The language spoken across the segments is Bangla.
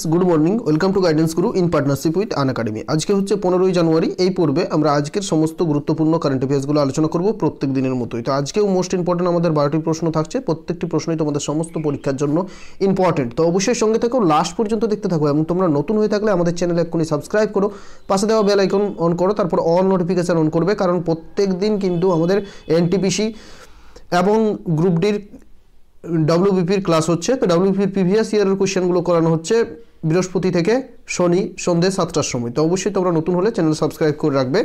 Good morning welcome to guidance Guru in partnership with Unacademy. आज के होच्छे 15 জানুয়ারি। এই পর্বে আমরা আজকের সমস্ত গুরুত্বপূর্ণ কারেন্ট অ্যাফেয়ার্সগুলো আলোচনা করব প্রত্যেক দিনের মতোই। তো আজকেও মোস্ট ইম্পর্টেন্ট আমাদের 12টি প্রশ্ন থাকছে, প্রত্যেকটি প্রশ্নই তোমাদের সমস্ত পরীক্ষার জন্য ইম্পর্টেন্ট। তো অবশ্যই সঙ্গে থেকো, লাস্ট পর্যন্ত দেখতে থাকো এবং তোমরা নতুন হয়ে থাকলে আমাদের চ্যানেলে এক্ষুনি সাবস্ক্রাইব করো, পাশে দেওয়া বেল আইকন অন করো, তারপর অল নোটিফিকেশন অন করবে, কারণ প্রত্যেক দিন কিন্তু আমাদের এনটিপিসি এবং গ্রুপ ডির ডব্লিউবিপির ক্লাস হচ্ছে। তো ডব্লিউবিপির প্রিভিয়াস ইয়ারের কোশ্চেনগুলো করানো হচ্ছে বৃহস্পতি থেকে শনি সন্ধ্যে 7টার সময়। তো অবশ্যই তোমরা নতুন হলে চ্যানেল সাবস্ক্রাইব করে রাখবে।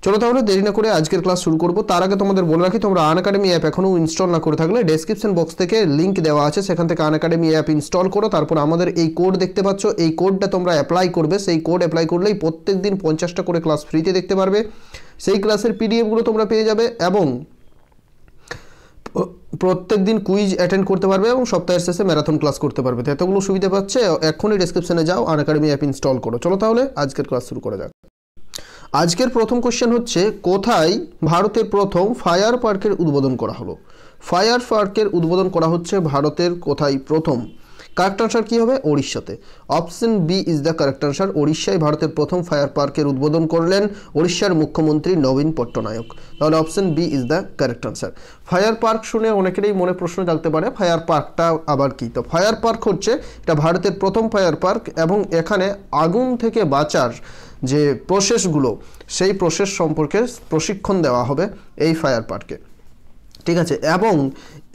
চলো তাহলে দেরি না করে আজকের ক্লাস শুরু করব। তার আগে তোমাদের বলে রাখি, তোমরা আনএকাডেমি অ্যাপ এখনও ইনস্টল না করে থাকলে ডেসক্রিপশন বক্স থেকে লিঙ্ক দেওয়া আছে, সেখান থেকে আনএকাডেমি অ্যাপ ইনস্টল করো। তারপর আমাদের এই কোড দেখতে পাচ্ছ, এই কোডটা তোমরা অ্যাপ্লাই করবে। সেই কোড অ্যাপ্লাই করলেই প্রত্যেক দিন 50টা করে ক্লাস ফ্রিতে দেখতে পারবে। সেই ক্লাসের পিডিএফগুলো তোমরা পেয়ে যাবে এবং প্রত্যেক দিন কুইজ অ্যাটেন্ড করতে পারবে এবং সপ্তাহের শেষে ম্যারাথন ক্লাস করতে পারবে। তো এতগুলো সুবিধা পাচ্ছে, এখনই ডেসক্রিপশনে যাও, আনএকাডেমি অ্যাপ ইনস্টল করো। চলো তাহলে আজকের ক্লাস শুরু করা যাক। আজকের প্রথম কোশ্চেন হচ্ছে, কোথায় ভারতের প্রথম ফায়ার পার্কের উদ্বোধন করা হলো? ফায়ার পার্কের উদ্বোধন করা হচ্ছে ভারতের কোথায় প্রথম? কারেক্ট আনসার কী হবে? ওড়িশাতে। Option B is the correct answer. ওড়িশায় ভারতের প্রথম ফায়ার পার্কের উদ্বোধন করলেন ওড়িশার মুখ্যমন্ত্রী নবীন পট্টনায়ক। তাহলে option B is the correct answer. Fire park শুনে অনেকেরই মনে প্রশ্ন জাগতে পারে, ফায়ার পার্কটা আবার কি? তো ফায়ার পার্ক হচ্ছে এটা ভারতের প্রথম ফায়ার পার্ক এবং এখানে আগুন থেকে বাঁচার যে প্রসেসগুলো, সেই প্রসেস সম্পর্কে প্রশিক্ষণ দেওয়া হবে এই ফায়ার পার্কে, ঠিক আছে। এবং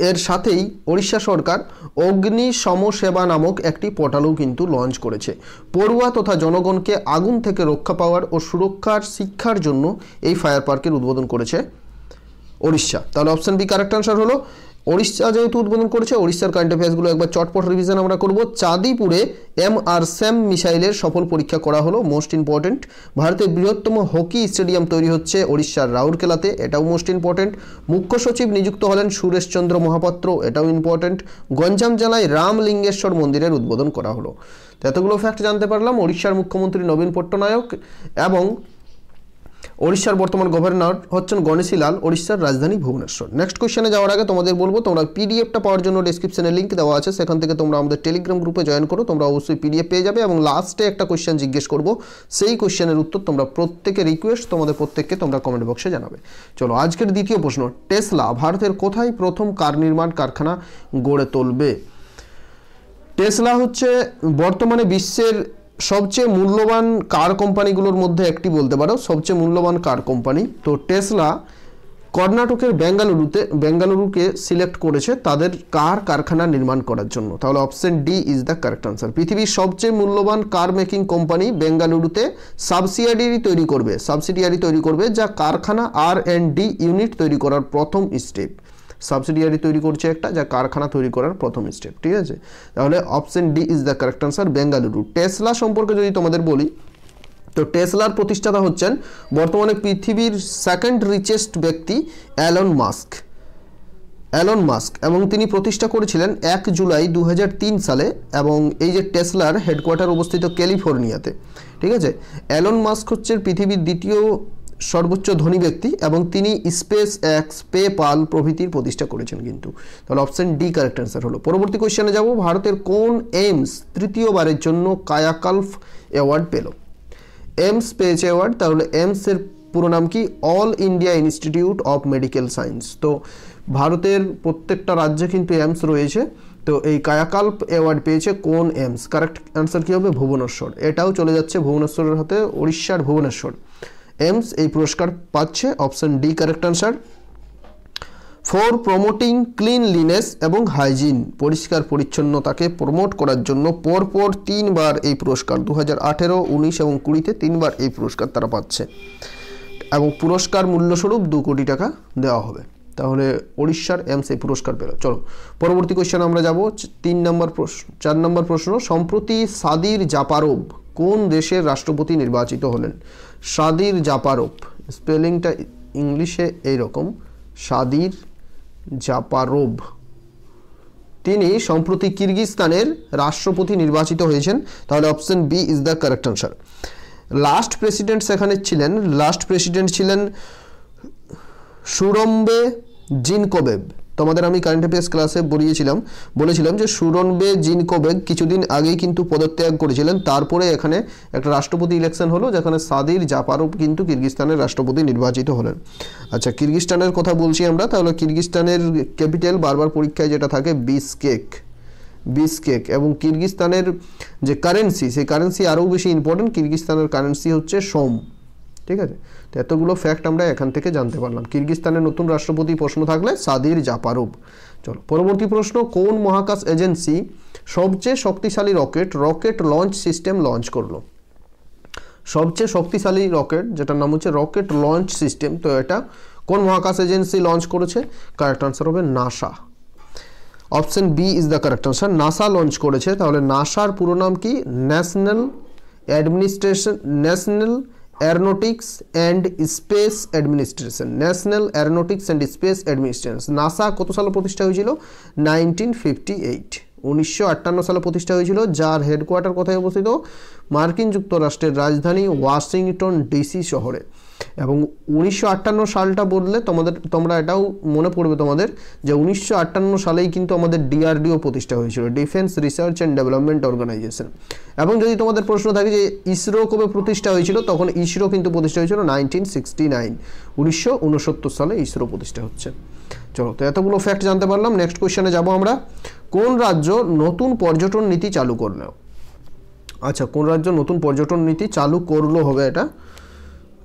এর সাথেই ওড়িশা সরকার অগ্নি সমসেবা নামক একটি পোর্টালও কিন্তু লঞ্চ করেছে। পড়ুয়া তথা জনগণকে আগুন থেকে রক্ষা পাওয়ার ও সুরক্ষার শিক্ষার জন্য এই ফায়ার পার্কের উদ্বোধন করেছে ওড়িশা। তাহলে অপশন বি কারেক্ট আনসার হলো। ওড়িশা যেহেতু উদ্বোধন করেছে, ওড়িশার কারেন্ট অ্যাফেয়ার্সগুলো একবার চটপট রিভিশন আমরা করব। চাঁদিপুরে MR-SAM মিসাইলের সফল পরীক্ষা করা হলো, মোস্ট ইম্পর্টেন্ট। ভারতের বৃহত্তম হকি স্টেডিয়াম তৈরি হচ্ছে ওড়িশার রাউরকেলাতে, এটাও মোস্ট ইম্পর্টেন্ট। মুখ্য সচিব নিযুক্ত হলেন সুরেশচন্দ্র মহাপাত্র, এটাও ইম্পর্টেন্ট। গঞ্জাম জেলায় রামলিঙ্গেশ্বর মন্দিরের উদ্বোধন করা হলো। তো এতগুলো ফ্যাক্ট জানতে পারলাম। ওড়িশার মুখ্যমন্ত্রী নবীন পট্টনায়ক এবং ওড়িশার বর্তমান গভর্নর হচ্ছেন গণেশী লাল, ওড়িশার রাজধানী ভুবনেশ্বর। নেক্সট কোশ্চেনে যাওয়ার আগে তোমাদের বলবো, তোমরা পিডিএফটা পাওয়ার জন্য ডেসক্রিপশনে লিঙ্ক দেওয়া আছে, সেখান থেকে তোমরা আমাদের টেলিগ্রাম গ্রুপে জয়েন করো। তোমরা অবশ্যই পিডিএফ পেয়ে যাবে এবং লাস্টে একটা কোশ্চেন জিজ্ঞেস করবো, সেই কোশ্চেনের উত্তর তোমরা প্রত্যেকে রিকোয়েস্ট তোমাদের প্রত্যেককে তোমরা কমেন্ট বক্সে জানাবে। চলো আজকের দ্বিতীয় প্রশ্ন, টেসলা ভারতের কোথায় প্রথম কার নির্মাণ কারখানা গড়ে তুলবে? টেসলা হচ্ছে বর্তমানে বিশ্বের সবচেয়ে মূল্যবান কার কোম্পানিগুলোর মধ্যে একটি বলতে পারো, সবচেয়ে মূল্যবান কার কোম্পানি। তো টেসলা কর্ণাটকের বেঙ্গালুরুকে সিলেক্ট করেছে তাদের কার কারখানা নির্মাণ করার জন্য। তাহলে option D is the correct answer. পৃথিবীর সবচেয়ে মূল্যবান কার মেকিং কোম্পানি বেঙ্গালুরুতে সাবসিডিয়ারি তৈরি করবে, যা কারখানা R&D ইউনিট তৈরি করার প্রথম স্টেপ। সাবসিডিয়ারি তৈরি করছে একটা, যা কারখানা তৈরি করার প্রথম স্টেপ, ঠিক আছে। তাহলে option D is the correct answer, Bengaluru. Tesla সম্পর্কে যদি তোমাদের বলি, তো টেসলার প্রতিষ্ঠাতা হচ্ছেন বর্তমানে পৃথিবীর সেকেন্ড রিচেস্ট ব্যক্তি অ্যালন মাস্ক এবং তিনি প্রতিষ্ঠা করেছিলেন 1 জুলাই 2003 সালে এবং এই যে টেসলার হেডকোয়ার্টার অবস্থিত ক্যালিফোর্নিয়াতে, ঠিক আছে। অ্যালন মাস্ক হচ্ছেন পৃথিবীর দ্বিতীয় সর্বোচ্চ ধনী ব্যক্তি এবং তিনি স্পেস এক্স, পেপাল প্রভৃতির প্রতিষ্ঠা করেছেন কিন্তু। তাহলে অপশন ডি কারেক্ট অ্যান্সার হলো। পরবর্তী কোশ্চেনে যাব, ভারতের কোন এইমস তৃতীয়বারের জন্য কায়াকাল্প অ্যাওয়ার্ড পেল? এইমস পেয়েছে অ্যাওয়ার্ড। তাহলে এইমসের পুরো নাম কি? All India institute of medical science. তো ভারতের প্রত্যেকটা রাজ্যে কিন্তু এইমস রয়েছে। তো এই কায়াকাল্প অ্যাওয়ার্ড পেয়েছে কোন এইমস? কারেক্ট অ্যান্সার কী হবে? ভুবনেশ্বর। এটাও চলে যাচ্ছে ভুবনেশ্বরের হাতে, ওড়িশার ভুবনেশ্বর। এইমস এই পুরস্কার পাচ্ছে, option D correct answer. For promoting cleanliness এবং হাইজিন, পরিষ্কার পরিচ্ছন্নতাকে প্রমোট করার জন্য পরপর 3 বার এই পুরস্কার, 2018, 19 এবং 20-তে 3 বার এই পুরস্কার তারা পাচ্ছে এবং পুরস্কার মূল্যস্বরূপ 2 কোটি টাকা দেওয়া হবে। তাহলে ওড়িশার এইমস এই পুরস্কার পেল। চলো পরবর্তী কোশ্চেন আমরা যাব। 4 নম্বর প্রশ্ন, সম্প্রতি সাদির জাপারোভ কোন দেশের রাষ্ট্রপতি নির্বাচিত হলেন? সাদির জাপারোভ, স্পেলিংটা ইংলিশে এইরকম, সাদির জাপারোভ, তিনি সম্প্রতি কিরগিজস্তানের রাষ্ট্রপতি নির্বাচিত হয়েছেন। তাহলে option B is the correct answer. Last president ছিলেন সুরম্বে জিনকোবেভ, তোমাদের আমি কারেন্ট অ্যাফেয়ার্স ক্লাসে বলেছিলাম যে সুরনবে জিনকোবেক কিছুদিন আগেই কিন্তু পদত্যাগ করেছিলেন, তারপরে এখানে একটা রাষ্ট্রপতি ইলেকশন হলো যেখানে সাদির জাপারোভ কিন্তু কিরগিজস্তানের রাষ্ট্রপতি নির্বাচিত হলেন। আচ্ছা, কিরগিজস্তানের কথা বলছি আমরা, তাহলে কিরগিজস্তানের ক্যাপিটাল বারবার পরীক্ষায় যেটা থাকে বিশকেক, এবং কিরগিজস্তানের যে কারেন্সি, সেই কারেন্সি আরও বেশি ইম্পর্টেন্ট। কিরগিজস্তানের কারেন্সি হচ্ছে সোম। ঠিক আছে, তো এতগুলো ফ্যাক্ট আমরা এখান থেকে জানতে পারলাম। কিরগিজস্তানের নতুন রাষ্ট্রপতি প্রশ্ন থাকলে সাদির জাপারোভ। চলো পরবর্তী প্রশ্ন, কোন মহাকাশ এজেন্সি সবচেয়ে শক্তিশালী রকেট লঞ্চ সিস্টেম লঞ্চ করলো? সবচেয়ে শক্তিশালী রকেট, যেটার নাম হচ্ছে রকেট লঞ্চ সিস্টেম, তো এটা কোন মহাকাশ এজেন্সি লঞ্চ করেছে? কারেক্ট আনসার হবে NASA. Option B is the correct answer, NASA launch করেছে। তাহলে নাসার পুরো নাম কি? National Aeronautics and Space Administration. National Aeronautics and Space Administration. NASA কত সালে প্রতিষ্ঠা হয়েছিল? 1958, 1958 সালে প্রতিষ্ঠা হয়েছিল, যার হেডকোয়ার্টার কোথায় অবস্থিত? মার্কিন যুক্তরাষ্ট্রের রাজধানী ওয়াশিংটন ডিসি শহরে। এবং 1958 সালটা বললে তোমরা এটাও মনে পড়বে তোমাদের যে 1958 সালেই কিন্তু আমাদের ডিআরডিও প্রতিষ্ঠা হয়েছিল, Defence Research and Development Organisation. এবং যদি তোমাদের প্রশ্ন থাকে যে ইসরো কবে প্রতিষ্ঠা হয়েছিল, তখন ইসরো কিন্তু প্রতিষ্ঠা হয়েছিল 1969, 1969 সালে ইসরো প্রতিষ্ঠা হচ্ছে। চলো, তো এতগুলো ফ্যাক্ট জানতে পারলাম। নেক্সট কোয়েশ্চেনে যাব আমরা। কোন রাজ্য নতুন পর্যটন নীতি চালু করলো? আচ্ছা, কোন রাজ্য নতুন পর্যটন নীতি চালু করলো হবে এটা।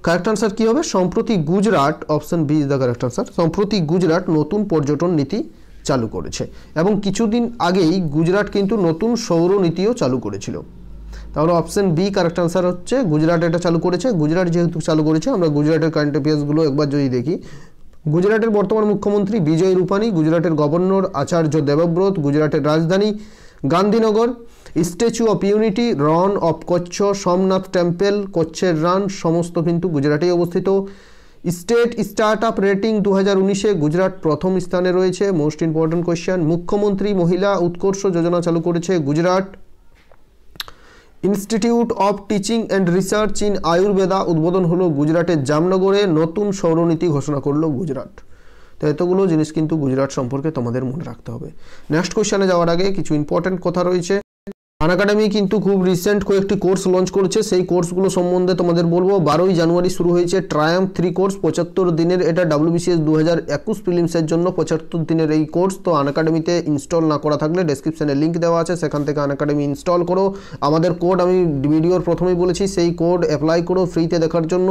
কারেক্ট আনসার কি হবে? সম্প্রতি Gujarat. Option B is the correct answer. সম্প্রতি গুজরাট নতুন পর্যটন নীতি চালু করেছে, এবং কিছুদিন আগেই গুজরাট কিন্তু নতুন সৌর নীতিও চালু করেছিল। তাহলে অপশন বি কারেক্ট আনসার হচ্ছে, গুজরাট এটা চালু করেছে। গুজরাট যেহেতু চালু করেছে, আমরা গুজরাটের কারেন্ট অ্যাফেয়ার্সগুলো একবার যদি দেখি, গুজরাটের বর্তমান মুখ্যমন্ত্রী বিজয় রূপানি, গুজরাটের গভর্নর আচার্য দেবব্রত, গুজরাটের রাজধানী Gandhinagar, Statue of Unity, Rann of Kutch, Somnath temple, কচ্ছের রান, সমস্ত কিন্তু গুজরাটেই অবস্থিত। স্টেট স্টার্টআপ রেটিং 2019-এ গুজরাট প্রথম স্থানে রয়েছে। মোস্ট ইম্পর্টেন্ট কোয়েশ্চেন, মুখ্যমন্ত্রী মহিলা উৎকর্ষ যোজনা চালু করেছে Gujarat. Institute of teaching and research in Ayurveda উদ্বোধন হলো গুজরাটের জামনগরে। নতুন সৌরনীতি ঘোষণা করলো গুজরাট। তো এতগুলো জিনিস কিন্তু গুজরাট সম্পর্কে তোমাদের মনে রাখতে হবে। নেক্সট কোয়েশ্চেনে যাওয়ার আগে কিছু ইম্পর্টেন্ট কথা রয়েছে। আনএকাডেমি কিন্তু খুব রিসেন্ট কয়েকটি কোর্স লঞ্চ করেছে, সেই কোর্সগুলো সম্বন্ধে তোমাদের বলবো। 12ই জানুয়ারি শুরু হয়েছে ট্রায়াম্ফ 3 কোর্স, 75 দিনের। এটা WBCS 2021 প্রিলিমসের জন্য 75 দিনের এই কোর্স। তো আনএকাডেমিতে ইনস্টল না করা থাকলে ডেসক্রিপশনে লিঙ্ক দেওয়া আছে, সেখান থেকে আনএকাডেমি ইনস্টল করো। আমাদের কোড আমি ভিডিওর প্রথমেই বলেছি, সেই কোড অ্যাপ্লাই করো ফ্রিতে দেখার জন্য।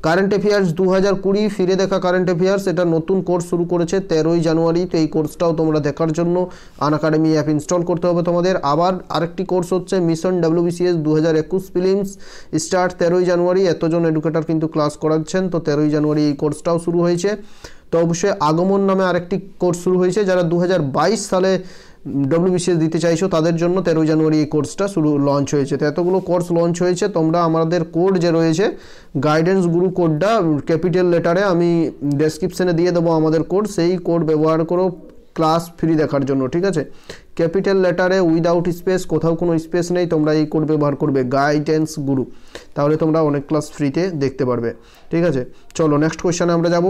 কারেন্ট অ্যাফেয়ার্স 2020 ফিরে দেখা কারেন্ট অ্যাফেয়ার্স, এটা নতুন কোর্স শুরু করেছে 13ই জানুয়ারি। তো এই কোর্সটাও তোমরা দেখার জন্য আনএকাডেমি অ্যাপ ইনস্টল করতে হবে তোমাদের। আবার আরেকটি কোর্স হচ্ছে মিশন WBCS 2021 প্রিলিমস, স্টার্ট 13ই জানুয়ারি। এতজন এডুকেটর কিন্তু ক্লাস করাচ্ছেন, তো 13ই জানুয়ারি এই কোর্সটাও শুরু হয়েছে। তো অবশ্যই আগমন নামে আরেকটি কোর্স শুরু হয়েছে, যারা 2022 সালে WBCS দিতে চাইছো তাদের জন্য 13ই জানুয়ারি এই কোর্সটা লঞ্চ হয়েছে। তো এতগুলো কোর্স লঞ্চ হয়েছে, তোমরা আমাদের কোড যে রয়েছে গাইডেন্স গুরু কোডটা ক্যাপিটাল লেটারে আমি ডেসক্রিপশনে দিয়ে দেবো আমাদের কোড, সেই কোড ব্যবহার করো ক্লাস ফ্রি দেখার জন্য। ঠিক আছে, ক্যাপিটাল লেটারে উইদাউট স্পেস, কোথাও কোনো স্পেস নেই, তোমরা এই কোড ব্যবহার করবে গাইডেন্স গুরু, তাহলে তোমরা অনেক ক্লাস ফ্রিতে দেখতে পারবে। ঠিক আছে, চলো নেক্সট কোয়েশ্চেনে আমরা যাব।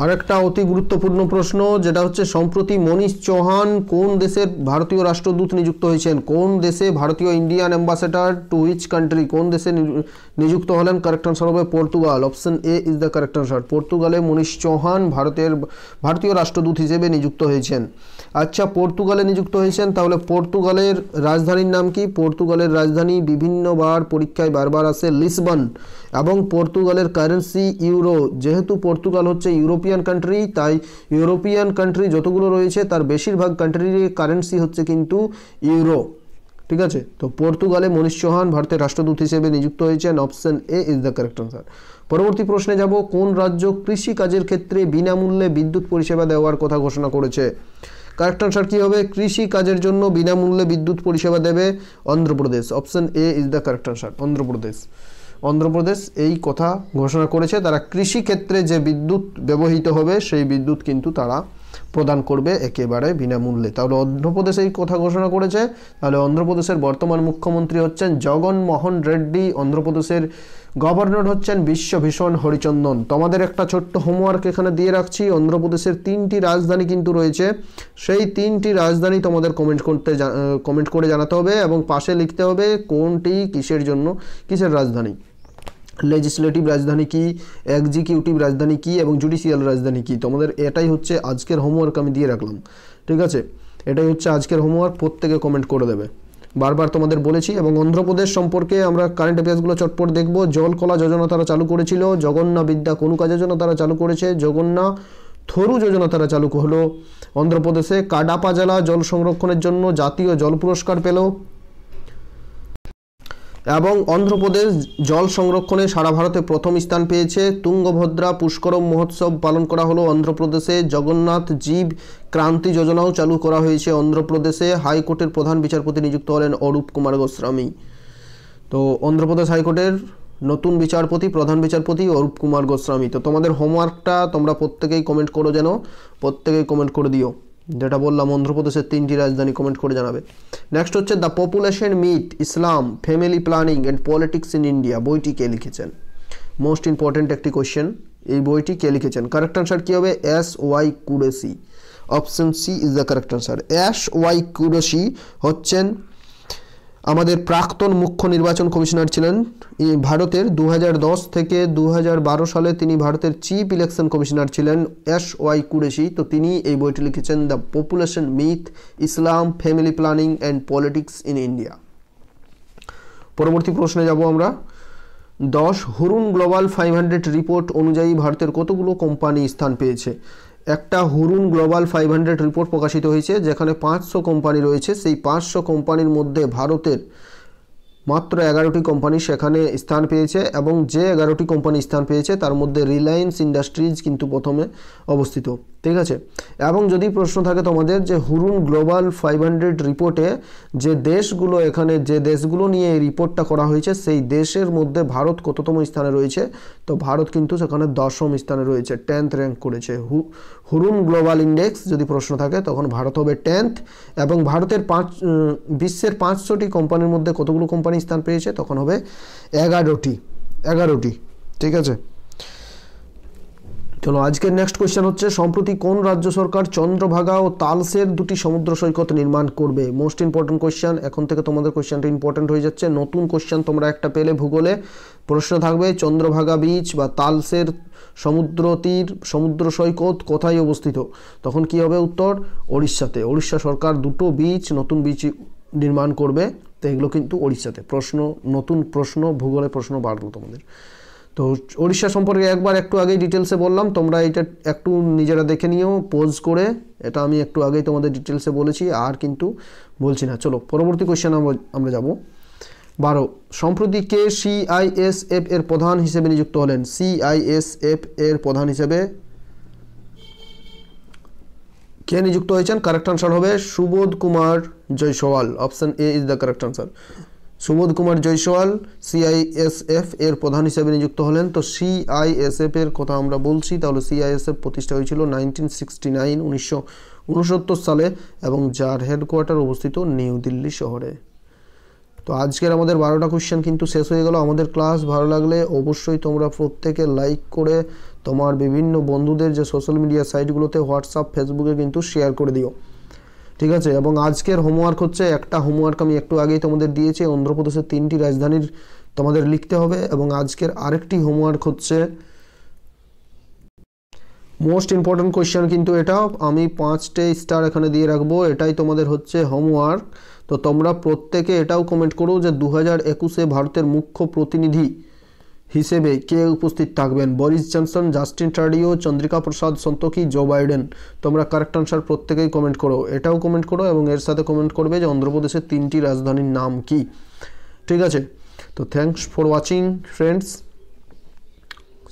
আরেকটা অতি গুরুত্বপূর্ণ প্রশ্ন, যেটা হচ্ছে সম্প্রতি মনীষ চৌহান কোন দেশের ভারতীয় রাষ্ট্রদূত নিযুক্ত হয়েছেন? কোন দেশে ভারতীয় Indian ambassador to which country, কোন দেশে নিযুক্ত হলেন? কারেক্ট আনসার হবে Portugal. Option A is the correct answer. পর্তুগালে মনীষ চৌহান ভারতীয় রাষ্ট্রদূত হিসেবে নিযুক্ত হয়েছেন। আচ্ছা, পর্তুগালে নিযুক্ত হয়েছেন, তাহলে পর্তুগালের রাজধানীর নাম কি? পর্তুগালের রাজধানী বিভিন্নবার পরীক্ষায় বারবার আসে, লিসবন। এবং পর্তুগালের কারেন্সি ইউরো। যেহেতু পর্তুগাল হচ্ছে ইউরোপিয়ান কান্ট্রি, তাই ইউরোপিয়ান কান্ট্রি যতগুলো রয়েছে তার বেশিরভাগ কান্ট্রির কারেন্সি হচ্ছে কিন্তু ইউরো। ঠিক আছে, তো পর্তুগালে মনীষ চৌহান ভারতের রাষ্ট্রদূত হিসেবে নিযুক্ত হয়েছেন। Option A is the correct answer. পরবর্তী প্রশ্নে যাব। কোন রাজ্য কৃষি কাজের ক্ষেত্রে বিনামূল্যে বিদ্যুৎ পরিষেবা দেওয়ার কথা ঘোষণা করেছে? কারেক্ট আনসার কি হবে? কৃষি কাজের জন্য বিনামূল্যে বিদ্যুৎ পরিষেবা দেবে Andhra Pradesh. Option A is the correct answer. Andhra Pradesh এই কথা ঘোষণা করেছে, তারা কৃষি ক্ষেত্রে যে বিদ্যুৎ ব্যবহৃত হবে সেই বিদ্যুৎ কিন্তু তারা প্রদান করবে একেবারে বিনামূল্যে। তাহলে অন্ধ্রপ্রদেশ এই কথা ঘোষণা করেছে। তাহলে অন্ধ্রপ্রদেশের বর্তমান মুখ্যমন্ত্রী হচ্ছেন জগনমোহন রেড্ডি, অন্ধ্রপ্রদেশের গভর্নর হচ্ছেন বিশ্বভূষণ হরিচন্দন। তোমাদের একটা ছোট্ট হোমওয়ার্ক এখানে দিয়ে রাখছি। অন্ধ্রপ্রদেশের 3টি রাজধানী কিন্তু রয়েছে, সেই 3টি রাজধানী তোমাদের কমেন্ট করে জানাতে হবে এবং পাশে লিখতে হবে কোনটি কিসের জন্য, কিসের রাজধানী। লেজিসলেটিভ রাজধানী কি, এক্সিকিউটিভ রাজধানী কি এবং জুডিশিয়াল রাজধানী কি। তোমাদের এটাই হচ্ছে আজকের হোমওয়ার্ক, আমি দিয়ে রাখলাম। ঠিক আছে, এটাই হচ্ছে আজকের হোমওয়ার্ক, প্রত্যেকে কমেন্ট করে দেবে। বারবার তোমাদের বলেছি। এবং অন্ধ্রপ্রদেশ সম্পর্কে আমরা কারেন্ট অ্যাফেয়ার্সগুলো চটপট দেখব। জলকলা যোজনা তারা চালু করেছিল, জগন্না বিদ্যা কনুকা যোজনা তারা চালু করেছে, জগন্না থরু যোজনা তারা চালু হলো। অন্ধ্রপ্রদেশে কাডাপা জেলা জল সংরক্ষণের জন্য জাতীয় জল পুরস্কার পেল। এবং অন্ধ্রপ্রদেশ জল সংরক্ষণে সারা ভারতে প্রথম স্থান পেয়েছে। তুঙ্গভদ্রা পুষ্করম মহোৎসব পালন করা হলো অন্ধ্রপ্রদেশে। জগন্নাথ জীব ক্রান্তি যোজনাও চালু করা হয়েছে অন্ধ্রপ্রদেশে। হাইকোর্টের প্রধান বিচারপতি নিযুক্ত হলেন অরূপ কুমার গোস্বামী। তো অন্ধ্রপ্রদেশ হাইকোর্টের নতুন বিচারপতি, প্রধান বিচারপতি অরূপ কুমার গোস্বামী। তো তোমাদের হোমওয়ার্কটা তোমরা প্রত্যেকেই কমেন্ট করো, যেন প্রত্যেকেই কমেন্ট করে দিও। যেটা বললাম অন্ধ্রপ্রদেশের 3টি রাজধানী কমেন্ট করে জানাবে। নেক্সট হচ্ছে the population myth, Islam, family planning and politics in India. বইটি কে লিখেছেন? মোস্ট ইম্পর্টেন্ট একটি কোয়েশ্চেন। এই বইটি কে লিখেছেন? কারেক্ট আনসার কী হবে? S.Y. Qureshi. Option C is the correct answer. S.Y. Qureshi হচ্ছেন আমাদের প্রাক্তন মুখ্য নির্বাচন কমিশনার ছিলেন ভারতের। 2010 থেকে 2012 সালে তিনি ভারতের চিফ ইলেকশন কমিশনার ছিলেন S.Y. কুরেশি। তো তিনি এই বইটি লিখেছেন the population myth, Islam, family planning and politics in India. পরবর্তী প্রশ্নে যাব আমরা। 10 হুরুন গ্লোবাল 500 রিপোর্ট অনুযায়ী ভারতের কতগুলো কোম্পানি স্থান পেয়েছে? একটা হুরুন গ্লোবাল 500 রিপোর্ট প্রকাশিত হয়েছে, যেখানে 500 কোম্পানি রয়েছে। সেই 500 কোম্পানির মধ্যে ভারতের মাত্র 11টি কোম্পানি সেখানে স্থান পেয়েছে এবং যে 11টি কোম্পানি স্থান পেয়েছে তার মধ্যে রিলায়েন্স ইন্ডাস্ট্রিজ কিন্তু প্রথমে অবস্থিত। ঠিক আছে, এবং যদি প্রশ্ন থাকে তোমাদের যে হুরুন গ্লোবাল 500 রিপোর্টে যে দেশগুলো, এখানে যে দেশগুলো নিয়ে এই রিপোর্টটা করা হয়েছে সেই দেশের মধ্যে ভারত কততম স্থানে রয়েছে? তো ভারত কিন্তু সেখানে 10ম স্থানে রয়েছে, 10th র্যাঙ্ক করেছে। হুরুন গ্লোবাল ইন্ডেক্স যদি প্রশ্ন থাকে তখন ভারত হবে 10th। এবং ভারতের বিশ্বের 500টি কোম্পানির মধ্যে কতগুলো কোম্পানি স্থান পেয়েছে? তখন হবে 11টি। ঠিক আছে, চলো আজকের নেক্সট কোয়েশ্চেন হচ্ছে সম্প্রতি কোন রাজ্য সরকার চন্দ্রভাগা ও তালসের 2টি সমুদ্র সৈকত নির্মাণ করবে? Most important question. এখন থেকে তোমাদের কোয়েশ্চেনটা ইম্পর্টেন্ট হয়ে যাচ্ছে। নতুন কোয়েশ্চেন তোমরা একটা পেলে ভূগোলে প্রশ্ন থাকবে চন্দ্রভাগা বিচ বা তালসের সমুদ্র সৈকত কোথায় অবস্থিত? তখন কি হবে উত্তর? ওড়িশাতে। ওড়িশা সরকার 2টো বিচ, নতুন বিচ নির্মাণ করবে। তো এগুলো কিন্তু ওড়িশাতে। নতুন প্রশ্ন, ভূগোলে প্রশ্ন বাড়লো তোমাদের। তো ওড়িশা সম্পর্কে একবার একটু আগেই ডিটেলসে বললাম, তোমরা এটা একটু নিজেরা দেখে নিও পজ করে। এটা আমি একটু আগেই তোমাদের ডিটেলসে বলেছি, আর কিন্তু বলছি না। চলো পরবর্তী কোয়েশ্চেন আমরা যাব। 12 সম্প্রতি কে CISF এর প্রধান হিসেবে নিযুক্ত হলেন? CISF এর প্রধান হিসেবে কে নিযুক্ত হয়েছেন? কারেক্ট আনসার হবে Subodh Kumar Jaiswal. Option A is the correct answer. Subodh Kumar Jaiswal CISF এর প্রধান হিসেবে নিযুক্ত হলেন। তো CISF এর কথা আমরা বলছি, তাহলে CISF প্রতিষ্ঠা হয়েছিল 1969 সালে এবং যার হেডকোয়ার্টার অবস্থিত নিউ দিল্লি শহরে। তো আজকের আমাদের 12টা কোয়েশ্চেন কিন্তু শেষ হয়ে গেল। আমাদের ক্লাস ভালো লাগলে অবশ্যই তোমরা প্রত্যেকে লাইক করে তোমার বিভিন্ন বন্ধুদের যে সোশ্যাল মিডিয়া সাইটগুলোতে, হোয়াটসঅ্যাপ, ফেসবুকে কিন্তু শেয়ার করে দিও। ঠিক আছে, এবং আজকের হোমওয়ার্ক হচ্ছে একটা হোমওয়ার্ক আমি একটু আগেই তোমাদের দিয়েছি, অন্ধ্রপ্রদেশের 3টি রাজধানীর তোমাদের লিখতে হবে। এবং আজকের আরেকটি হোমওয়ার্ক হচ্ছে মোস্ট ইম্পর্টেন্ট কোয়েশ্চেন, কিন্তু এটাও আমি 5টে স্টার এখানে দিয়ে রাখবো। এটাই তোমাদের হচ্ছে হোমওয়ার্ক। তো তোমরা প্রত্যেকে এটাও কমেন্ট করো যে 2021-এ ভারতের মুখ্য প্রতিনিধি হিসেবে কে উপস্থিত থাকবেন? বরিস জনসন, জাস্টিন ট্রাডিও, চন্দ্রিকা প্রসাদ সন্তোখী, জো বাইডেন। তোমরা কারেক্ট আনসার প্রত্যেকেই কমেন্ট করো, এটাও কমেন্ট করো এবং এর সাথে কমেন্ট করবে যে অন্ধ্রপ্রদেশের 3টি রাজধানীর নাম কি। ঠিক আছে, তো থ্যাঙ্কস ফর ওয়াচিং ফ্রেন্ডস।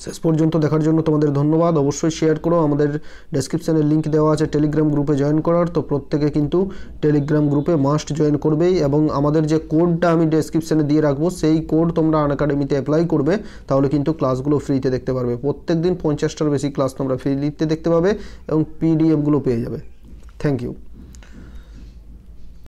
শেষ পর্যন্ত দেখার জন্য তোমাদের ধন্যবাদ। অবশ্যই শেয়ার করো। আমাদের ডেসক্রিপশানে লিঙ্ক দেওয়া আছে টেলিগ্রাম গ্রুপে জয়েন করার, তো প্রত্যেকে কিন্তু টেলিগ্রাম গ্রুপে মাস্ট জয়েন করবেই, এবং আমাদের যে কোডটা আমি ডেসক্রিপশানে দিয়ে রাখবো সেই কোড তোমরা আনএকাডেমিতে অ্যাপ্লাই করবে, তাহলে কিন্তু ক্লাসগুলো ফ্রিতে দেখতে পারবে। প্রত্যেক দিন 50টার বেশি ক্লাস তোমরা ফ্রিতে দেখতে পাবে এবং পিডিএফগুলো পেয়ে যাবে। Thank you.